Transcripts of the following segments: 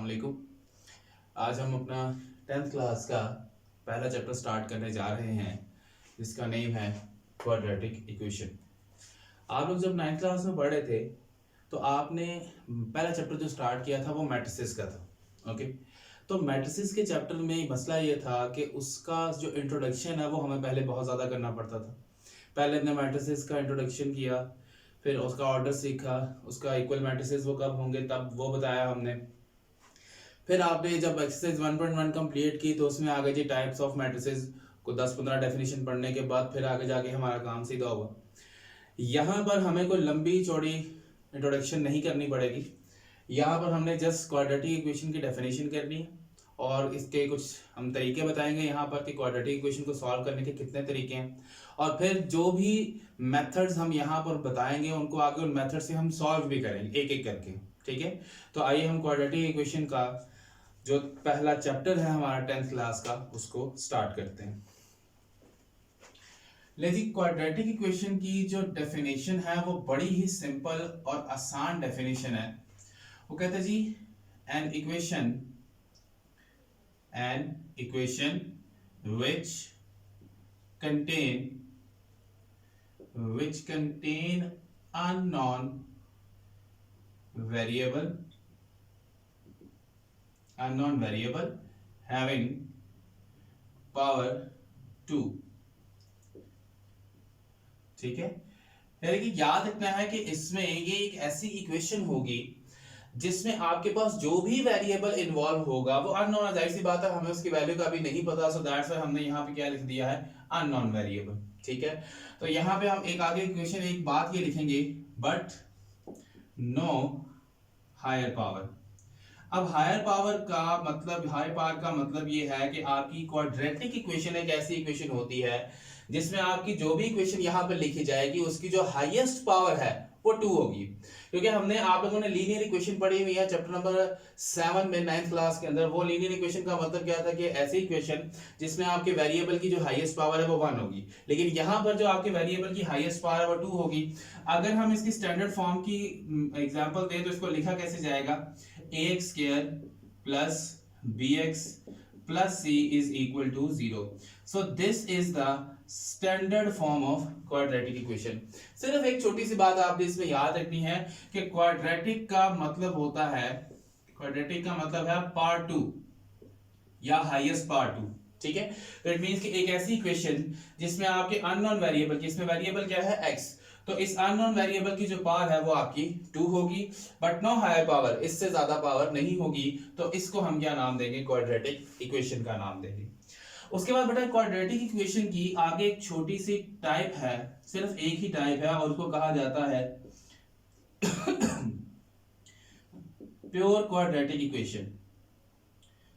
अस्सलाम वालेकुम। आज हम अपना 10th क्लास का पहला चैप्टर स्टार्ट करने जा रहे हैं जिसका नेम है क्वाड्रेटिक इक्वेशन। आप लोग जब 9th क्लास में पढ़े थे तो आपने पहला चैप्टर जो स्टार्ट किया था वो मैट्रिसेस का था। ओके, तो मैट्रिसेस के चैप्टर में मसला ये था कि उसका जो इंट्रोडक्शन है वो हमें पहले बहुत ज़्यादा करना पड़ता था। पहले हमने मैट्रिसेस का इंट्रोडक्शन किया, फिर उसका ऑर्डर सीखा, उसका इक्वल मैट्रिसेस वो कब होंगे तब वो बताया हमने। फिर आपने जब एक्सरसाइज 1.1 कंप्लीट की तो उसमें आगे जी टाइप्स ऑफ मैट्रिसेस को 10-15 डेफिनेशन पढ़ने के बाद फिर आगे जाके हमारा काम सीधा हुआ। यहाँ पर हमें कोई लंबी चौड़ी इंट्रोडक्शन नहीं करनी पड़ेगी। यहाँ पर हमने जस्ट क्वाड्रेटिक इक्वेशन की डेफिनेशन करनी है और इसके कुछ हम तरीके बताएंगे यहाँ पर कि क्वाड्रेटिक इक्वेशन को सॉल्व करने के कितने तरीके हैं, और फिर जो भी मेथड्स हम यहाँ पर बताएंगे उनको आगे उन मेथड से हम सॉल्व भी करेंगे एक एक करके। ठीक है, तो आइए हम क्वाड्रेटिक इक्वेशन का जो पहला चैप्टर है हमारा 10th क्लास का उसको स्टार्ट करते हैं। लेकिन क्वाड्रेटिक इक्वेशन की जो डेफिनेशन है वो बड़ी ही सिंपल और आसान डेफिनेशन है। वो कहते हैं जी an equation which contain unknown variable having power 2। ठीक है, यानी कि याद रखना है कि इसमें ये एक ऐसी इक्वेशन होगी जिसमें आपके पास जो भी वेरिएबल इन्वॉल्व होगा वो अननोन, जाहिर सी बात है हमें उसकी वैल्यू का अभी नहीं पता, सो दैट्स व्हाई हमने यहाँ पे क्या लिख दिया है अननोन वेरिएबल। ठीक है, तो यहाँ पे हम एक आगे इक्वेशन एक बात ये लिखेंगे बट नो हायर पावर। अब हायर पावर का मतलब ये है कि आपकी क्वाड्रेटिक इक्वेशन एक ऐसी इक्वेशन होती है जिसमें आपकी जो भी इक्वेशन यहाँ पर लिखी जाएगी उसकी जो हाईएस्ट पावर है वो 2 होगी। क्योंकि हमने आप लोगों ने लीनियर इक्वेशन पढ़ी हुई है चैप्टर नंबर 7 में 9th क्लास के अंदर। वो लीनियर इक्वेशन का मतलब क्या था कि ऐसी इक्वेशन जिसमें आपके वेरिएबल की जो हाईएस्ट पावर है वो 1 होगी, लेकिन यहाँ पर जो आपके वेरिएबल की हाईएस्ट पावर है वो 2 होगी। अगर हम इसकी स्टैंडर्ड फॉर्म की एग्जांपल दें तो इसको लिखा कैसे जाएगा, ax square plus bx plus c is equal to 0। so this is the standard form of quadratic equation। सिर्फ एक छोटी सी बात आपने इसमें याद रखनी है कि क्वाड्रेटिक का मतलब होता है, क्वाड्रेटिक का मतलब है पार्ट 2 या हाईएस्ट पार्ट 2। ठीक है, तो इट मींस कि एक ऐसी इक्वेशन जिसमें आपके अननोन वेरिएबल की, इसमें वेरिएबल क्या है x, तो इस अननोन वेरिएबल की जो पावर है वो आपकी 2 होगी बट नो हायर पावर, इससे ज्यादा पावर नहीं होगी, तो इसको हम क्या नाम देंगे, क्वाड्रेटिक इक्वेशन का नाम देंगे। उसके बाद बेटा क्वाड्रेटिक इक्वेशन की आगे एक छोटी सी टाइप है, सिर्फ एक ही टाइप है और उसको कहा जाता है pure quadratic equation.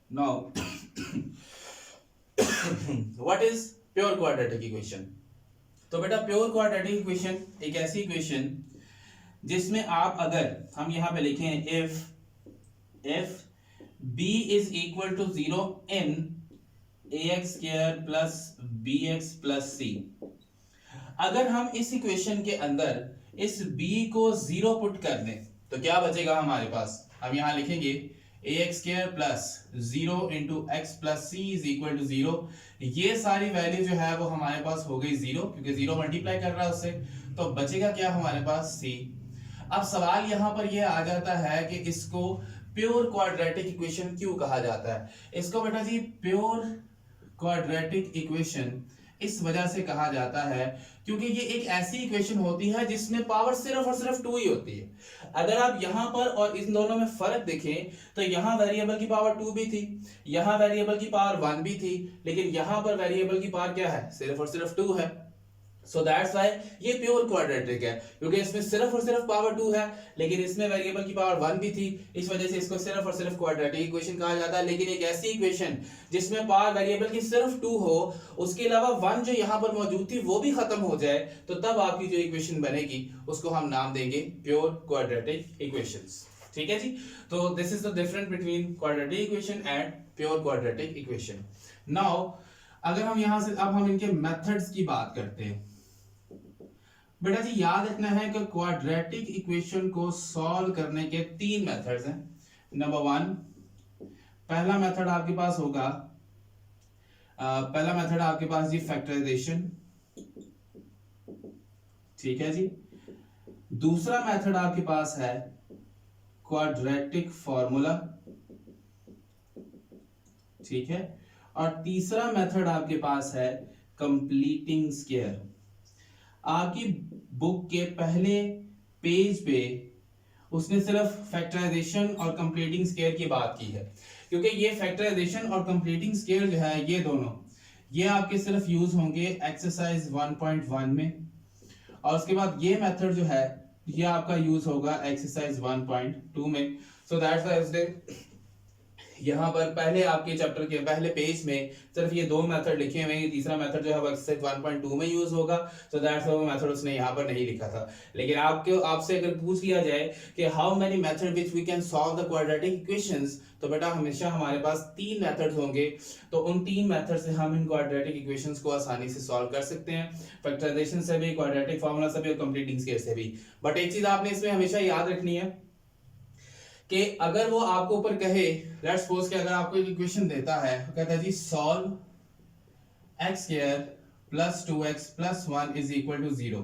Now what is pure quadratic equation? तो बेटा प्योर क्वाड्रेटिक इक्वेशन एक ऐसी इक्वेशन जिसमें आप, अगर हम यहां पे लिखें if b is equal to 0 in ax square plus bx plus c, अगर हम इस इक्वेशन के अंदर इस b को 0 पुट कर दें तो क्या बचेगा हमारे पास, हम यहां लिखेंगे ax square plus 0 into x plus c is equal to 0। ये सारी वैल्यू जो है वो हमारे पास हो गई 0 क्योंकि 0 मल्टीप्लाई कर रहा है उससे, तो बचेगा क्या हमारे पास c। अब सवाल यहाँ पर ये आ जाता है कि इसको प्योर क्वाड्रेटिक इक्वेशन क्यों कहा जाता है? इसको बेटा जी प्योर क्वाड्रेटिक इक्वेशन इस वजह से कहा जाता है क्योंकि ये एक ऐसी इक्वेशन होती है जिसमें पावर सिर्फ और सिर्फ 2 ही होती है। अगर आप यहाँ पर और इन दोनों में फर्क देखें तो यहाँ वेरिएबल की पावर 2 भी थी, यहाँ वेरिएबल की पावर 1 भी थी, लेकिन यहाँ पर वेरिएबल की पावर क्या है, सिर्फ और सिर्फ 2 है। सो दैट्स व्हाई ये प्योर क्वाड्रेटिक है, क्योंकि इसमें सिर्फ और सिर्फ पावर 2 है लेकिन इसमें वेरिएबल की पावर 1 भी थी, इस वजह से इसको सिर्फ और सिर्फ क्वाड्रेटिक इक्वेशन कहा जाता है। लेकिन एक ऐसी इक्वेशन जिसमें पावर वेरिएबल की सिर्फ 2 हो, उसके अलावा 1 जो यहाँ पर मौजूद थी वो भी खत्म हो जाए, तो तब आपकी जो इक्वेशन बनेगी उसको हम नाम देंगे प्योर क्वाड्रेटिक इक्वेशंस। ठीक है जी, तो this is the difference between quadratic equation and pure quadratic equation. Now अगर हम यहां से अब हम इनके मेथड्स की बात करते हैं। बेटा जी याद रखना है कि क्वाड्रेटिक इक्वेशन को सॉल्व करने के 3 मेथड्स हैं। नंबर 1 पहला मेथड आपके पास होगा, पहला मेथड आपके पास जी फैक्टराइजेशन, ठीक है जी। दूसरा मेथड आपके पास है क्वाड्रेटिक फॉर्मूला, ठीक है। और तीसरा मेथड आपके पास है कंप्लीटिंग स्क्वायर। आपकी बुक के पहले पेज पे उसने सिर्फ फैक्टराइजेशन और कंप्लीटिंग स्क्वायर की बात की है, क्योंकि ये फैक्टराइजेशन और कंप्लीटिंग स्क्वायर जो है ये दोनों ये आपके सिर्फ यूज होंगे एक्सरसाइज 1.1 में, और उसके बाद ये मेथड जो है ये आपका यूज होगा एक्सरसाइज 1.2 में। सो दैट्स व्हाई यहाँ पर पहले आपके चैप्टर के पहले पेज में सिर्फ ये दो मेथड लिखे हुए हैं, तीसरा मेथड जो है वो एक्सरसाइज 1.2 में यूज होगा। सो दैट्स व्हाई वो मेथड उसने यहाँ पर नहीं लिखा था। लेकिन आपसे अगर पूछ लिया जाए कि how many method which we can solve the quadratic equations, तो बेटा हमेशा हमारे पास 3 मेथड्स होंगे। तो उन 3 मेथड से हम इन क्वाड्रेटिक इक्वेशंस को आसानी से सॉल्व कर सकते हैं, फैक्टराइजेशन से भी, क्वाड्रेटिक फार्मूला से भी और कंप्लीटिंग स्क्वायर से भी। बट एक चीज आपने इसमें हमेशा याद रखनी है कि अगर वो आपको ऊपर कहे, लेट्स सपोज कि अगर आपको एक इक्वेशन देता है, कहता है जी solve x square plus 2x plus 1 is equal to 0,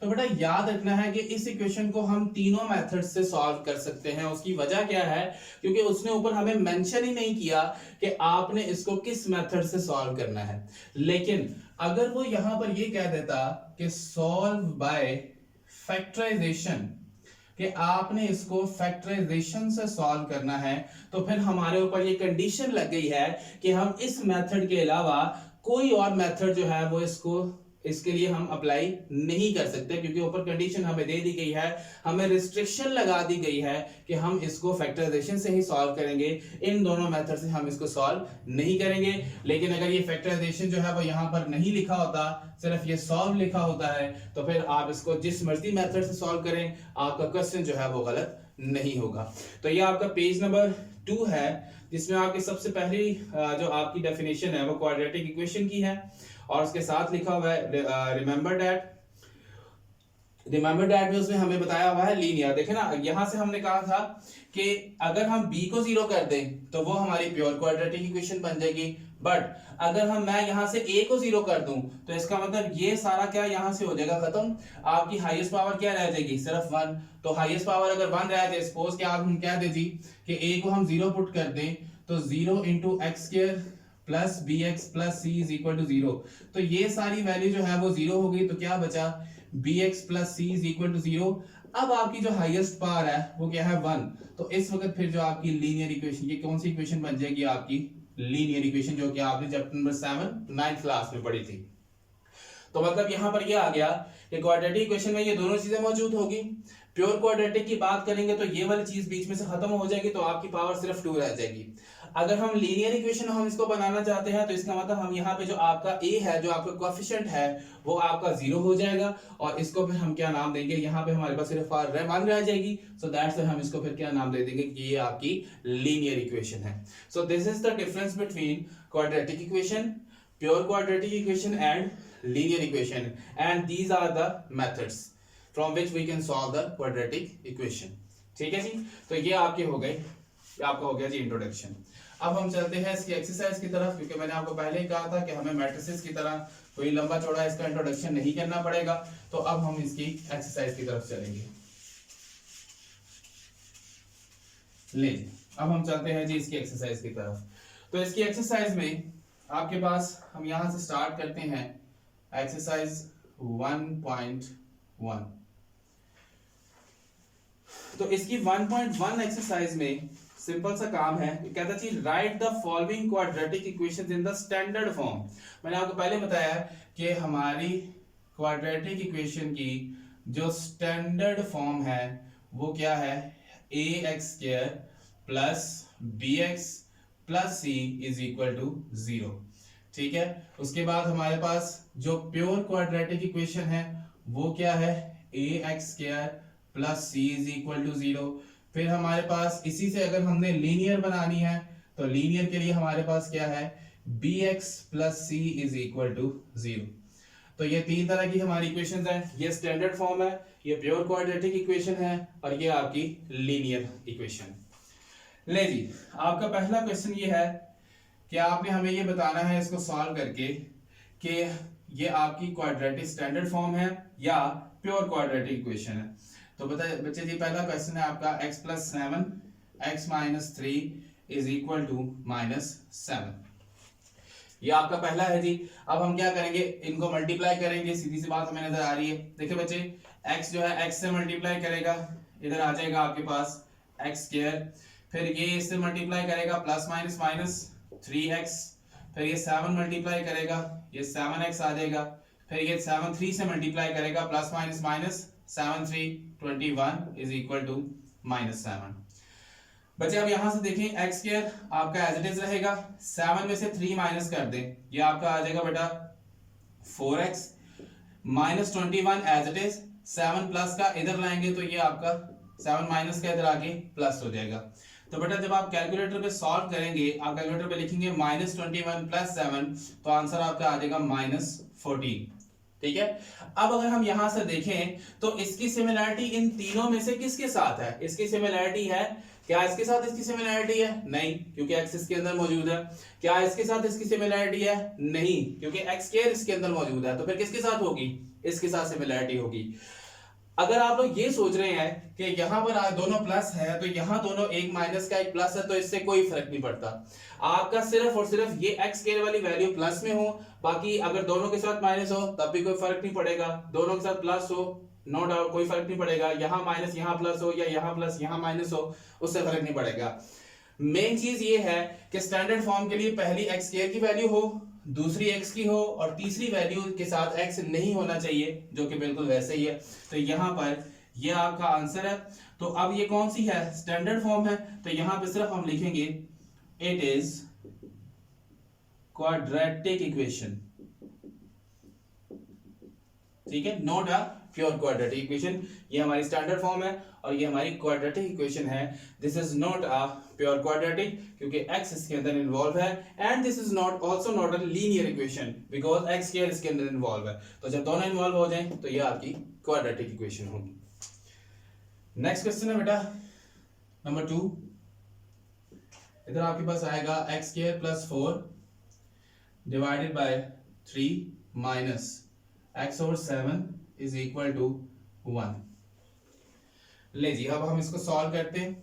तो बेटा याद रखना है कि इस इक्वेशन को हम तीनों मेथड से सॉल्व कर सकते हैं। उसकी वजह क्या है, क्योंकि उसने ऊपर हमें मेंशन ही नहीं किया कि आपने इसको किस मेथड से सॉल्व करना है। लेकिन अगर वो यहां पर ये कह देता कि सॉल्व बाय फैक्टराइजेशन, कि आपने इसको फैक्टराइजेशन से सॉल्व करना है, तो फिर हमारे ऊपर ये कंडीशन लग गई है कि हम इस मेथड के अलावा कोई और मेथड जो है वो इसके लिए हम अप्लाई नहीं कर सकते, क्योंकि ऊपर कंडीशन हमें दे दी गई है, हमें रिस्ट्रिक्शन लगा दी गई है कि हम इसको फैक्टराइजेशन से ही सॉल्व करेंगे, इन दोनों मेथड से हम इसको सॉल्व नहीं करेंगे। लेकिन अगर ये फैक्टराइजेशन जो है वो यहाँ पर नहीं लिखा होता, सिर्फ ये सॉल्व लिखा होता है, तो फिर आप इसको जिस मर्जी मेथड से सॉल्व करें, आपका क्वेश्चन जो है वो गलत नहीं होगा। तो ये आपका पेज नंबर 2 है, जिसमें आपकी सबसे पहली जो आपकी डेफिनेशन है वो क्वाड्रेटिक इक्वेशन की है, और उसके साथ लिखा हुआ है रिमेंबर दैट में उसमें हमें बताया हुआ है लीनियर। देखे ना, यहां से हमने कहा था कि अगर हम b को 0 कर दें तो वो हमारी प्योर क्वाड्रेटिक इक्वेशन बन जाएगी, बट अगर मैं यहां से a को 0 कर दूं तो इसका मतलब ये सारा क्या यहां से हो जाएगा खत्म, आपकी हाईएस्ट पावर क्या रह जाएगी, सिर्फ 1। तो हाईएस्ट पावर अगर 1 रह जाए, सपोज कि आप हम कह दे जी कि a को हम 0 पुट कर दें, तो 0 into x square plus b x plus c is equal to 0, तो ये सारी वैल्यू जो है वो 0 हो गई, तो क्या बचा b x plus c is equal to 0। अब आपकी जो हाईएस्ट पावर है वो क्या है 1, तो इस वक्त फिर जो आपकी लीनियर इक्वेशन, ये कौन सी इक्वेशन बन जाएगी, आपकी लीनियर इक्वेशन, जो कि आपने चैप्टर नंबर 7 9th क्लास में पढ़ी थी। तो मतलब यहां पर ये आ गया कि क्वाड्रेटिक इक्वेशन में ये दोनों चीजें मौजूद होगी। प्योर क्वाड्रेटिक की बात करेंगे तो ये वाली चीज बीच में से खत्म हो जाएगी, तो आपकी पावर सिर्फ 2 रह जाएगी। अगर हम लीनियर इक्वेशन हम इसको बनाना चाहते हैं, तो इसका मतलब हम यहाँ पे जो आपका a है, जो आपका कोएफिशिएंट है, वो आपका 0 हो जाएगा, और इसको फिर हम क्या नाम देंगे, यहाँ पे हमारे पास सिर्फ 1 रह जाएगी, सो दैट्स हम इसको फिर क्या नाम दे देंगे कि ये आपकी लीनियर इक्वेशन है। So this is the difference between quadratic equation, pure quadratic equation and linear equation, and these are the methods from which we can solve the quadratic equation। ठीक है जी, तो ये आपके हो गए, आपका हो गया जी इंट्रोडक्शन। अब हम चलते हैं इसकी एक्सरसाइज की तरफ, क्योंकि मैंने आपको पहले ही कहा था कि हमें मैट्रिसेस की तरह कोई लंबा चौड़ा इसका इंट्रोडक्शन नहीं करना पड़ेगा। तो अब हम इसकी एक्सरसाइज की तरफ चलेंगे। ले, अब हम चलते हैं जी इसकी एक्सरसाइज की तरफ। तो इसकी एक्सरसाइज में आपके पास हम यहां से स्टार्ट करते हैं एक्सरसाइज 1.1। तो इसकी 1.1 एक्सरसाइज में सिंपल सा काम है, कहता है जी write the following quadratic equations in the standard form. मैंने आपको पहले बताया कि हमारी क्वाड्रेटिक इक्वेशन की जो स्टैंडर्ड फॉर्म है वो क्या है, ax² plus bx plus c is equal to 0। ठीक है, उसके बाद हमारे पास जो प्योर क्वाड्रेटिक इक्वेशन है वो क्या है, ax² plus c is equal to 0। फिर हमारे पास इसी से अगर हमने लीनियर बनानी है, तो लीनियर के लिए हमारे पास क्या है, bx plus c is equal to 0। तो ये 3 तरह की हमारी इक्वेशंस हैं, ये स्टैंडर्ड फॉर्म है, ये प्योर क्वाड्रेटिक इक्वेशन है, और ये आपकी लीनियर इक्वेशन। ले जी, आपका पहला क्वेश्चन ये है कि आपने हमें ये बताना है इसको सॉल्व करके कि ये आपकी क्वाड्रेटिक स्टैंडर्ड फॉर्म है या प्योर क्वाड्रेटिक इक्वेशन है। तो बच्चे जी, पहला क्वेश्चन है आपका x + 7 x - 3 is equal to -7। ये आपका पहला है जी। अब हम क्या करेंगे, इनको मल्टीप्लाई करेंगे, सीधी सी बात हमें नजर आ रही है। देखिए बच्चे, x जो है x से मल्टीप्लाई करेगा, इधर आ जाएगा आपके पास x², फिर ये इससे मल्टीप्लाई करेगा ±−3x, फिर ये 7 मल्टीप्लाई करेगा, ये 7x आ जाएगा, फिर ये 7 3 से मल्टीप्लाई करेगा ±−7 3 21 इज इक्वल टू -7। बच्चे अब यहां से देखें, x² आपका एज इट इज रहेगा, 7 में से 3 माइनस कर दें, ये आपका आ जाएगा बेटा 4x, -21 as it is, 7 plus का इधर लाएंगे तो ये आपका 7 माइनस का इधर आके प्लस हो जाएगा। तो बेटा जब आप कैलकुलेटर पे सॉल्व करेंगे, आप कैलकुलेटर पे लिखेंगे -21 + 7, तो आंसर आपका आ जाएगा -14। ठीक है। अब अगर हम यहां से देखें तो इसकी सिमिलरिटी इन तीनों में से किसके साथ है? इसकी सिमिलरिटी है, क्या इसके साथ इसकी सिमिलरिटी है? नहीं, क्योंकि x इसके अंदर मौजूद है। क्या इसके साथ इसकी सिमिलरिटी है? नहीं, क्योंकि x² इसके अंदर मौजूद है। तो फिर किसके साथ होगी? इसके साथ सिमिलरिटी होगी। अगर आप लोग ये सोच रहे हैं कि यहाँ पर दोनों प्लस है, तो यहाँ दोनों एक माइनस का एक प्लस है, तो इससे कोई फर्क नहीं पड़ता। आपका सिर्फ और सिर्फ ये x² वाली वैल्यू प्लस में हो, बाकी अगर दोनों के साथ माइनस हो तब भी कोई फर्क नहीं पड़ेगा, दोनों के साथ प्लस हो नो डाउट कोई फर्क नहीं पड़ेगा, यहाँ माइनस यहाँ प्लस हो या यहाँ प्लस यहाँ माइनस हो, उससे फर्क नहीं पड़ेगा। मेन चीज ये है कि स्टैंडर्ड फॉर्म के लिए पहली x² की वैल्यू हो, दूसरी x की हो, और तीसरी वैल्यू के साथ x नहीं होना चाहिए, जो कि बिल्कुल वैसे ही है। तो यहाँ पर ये आपका आंसर है। तो अब ये कौन सी है? स्टैंडर्ड फॉर्म है। तो यहाँ पे सिर्फ हम लिखेंगे इट इज क्वाड्रेटिक इक्वेशन। ठीक है, not a pure quadratic equation. ये हमारी स्टैंडर्ड फॉर्म है और ये हमारी क्वाड्रेटिक इक्वेशन है। This is not a pure quadratic क्योंकि x इसके अंदर इन्वॉल्व है, and this is not also not a linear equation because x² इसके अंदर इन्वॉल्व है। तो जब दोनों इन्वॉल्व हो जाएं तो ये आपकी क्वाड्रेटिक इक्वेशन होगी। नेक्स्ट क्वेश्चन है बेटा नंबर 2। इधर आपके पास आएगा x² + 4 divided by 3 minus x/7 is equal to 1। ले जी, अब हम इसको सॉल्व करते हैं।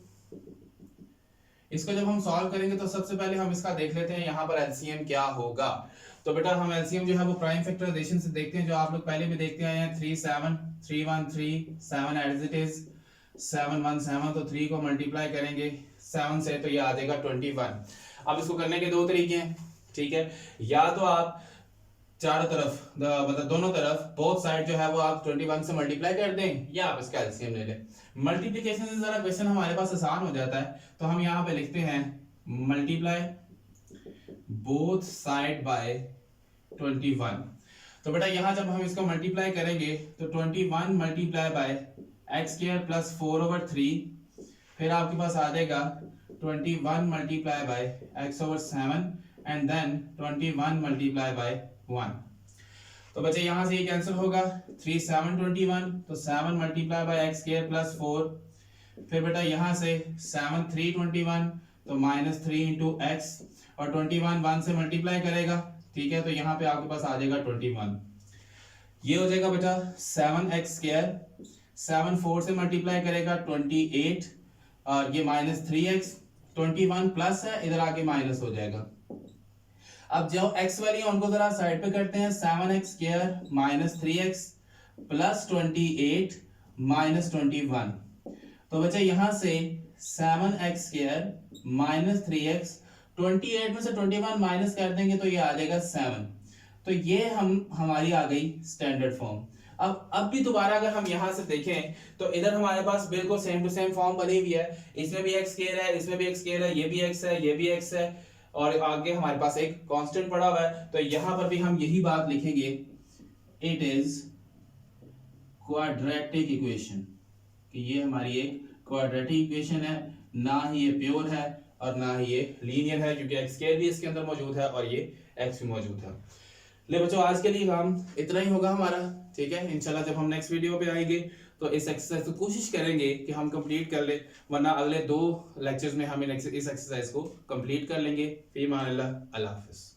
इसको जब हम सॉल्व करेंगे तो सबसे पहले हम इसका देख लेते हैं यहाँ पर एलसीएम क्या होगा। तो बेटा हम एलसीएम जो है वो प्राइम फैक्टराइजेशन से देखते हैं, जो आप लोग पहले भी देखते आए हैं। 3 7 3 1 3 7 एज इट इज, 7 1 7, तो 3 को मल्टीप्लाई करेंगे 7 से तो ये आ जाएगा 21। अब इसको करने के दो तरीके हैं, ठीक है। या तो आप चारों तरफ मतलब दोनों तरफ बोथ साइड जो है वो आप 21 से मल्टीप्लाई कर दें, या आप इसका एलसीएम ले लें। मल्टीप्लिकेशन से जरा क्वेश्चन हमारे पास आसान हो जाता है, तो हम यहाँ पे लिखते हैं मल्टीप्लाई बोथ साइड बाय 21। तो बेटा यहाँ जब हम इसको मल्टीप्लाई करेंगे तो 21 मल्टीप्लाई बाय x² + 4/3, फिर आपके पास आ जाएगा 21 multiply by x/7 and then 21 multiply by 1। तो बच्चे यहाँ से ये कैंसिल होगा, 3 7 21, तो 7 मल्टीप्लाई बाय x² + 4, फिर बेटा यहाँ से 7 3 21, तो -3 × x, और 21 1 से मल्टीप्लाई करेगा, ठीक है। तो यहाँ पे आपके पास आ जाएगा 21, ये हो जाएगा बेटा 7x², 7 4 से मल्टीप्लाई करेगा 28, और ये -3x, 21 प्लस है इधर आके माइनस हो जाएगा। अब जो x वाली है उनको जरा साइड पे करते हैं, 7x² - 3x + 28 - 21। तो बच्चे यहाँ से 7x² - 3x, 28 में से 21 माइनस कर देंगे तो ये आ जाएगा 7। तो ये हमारी आ गई स्टैंडर्ड फॉर्म। अब भी दोबारा अगर हम यहाँ से देखें तो इधर हमारे पास बिल्कुल सेम टू सेम फॉर्म बनी हुई है, इसमें भी x² है, इसमें भी x² है, ये भी x है, ये भी x है, और आगे हमारे पास एक कांस्टेंट पड़ा हुआ है। तो यहां पर भी हम यही बात लिखेंगे, इट इज क्वाड्रेटिक इक्वेशन, कि ये हमारी एक क्वाड्रेटिक इक्वेशन है, ना ही ये प्योर है और ना ही ये लीनियर है, क्योंकि x² भी इसके अंदर मौजूद है और ये x भी मौजूद है। ले बच्चों, आज के लिए काम इतना ही होगा हमारा, ठीक है। इंशाल्लाह जब हम नेक्स्ट वीडियो पे आएंगे तो इस एक्सरसाइज को कोशिश करेंगे कि हम कंप्लीट कर ले, वरना अगले 2 लेक्चर्स में हम इस एक्सरसाइज को कंप्लीट कर लेंगे। फी मान अल्लाह, अल्लाह हाफिज़।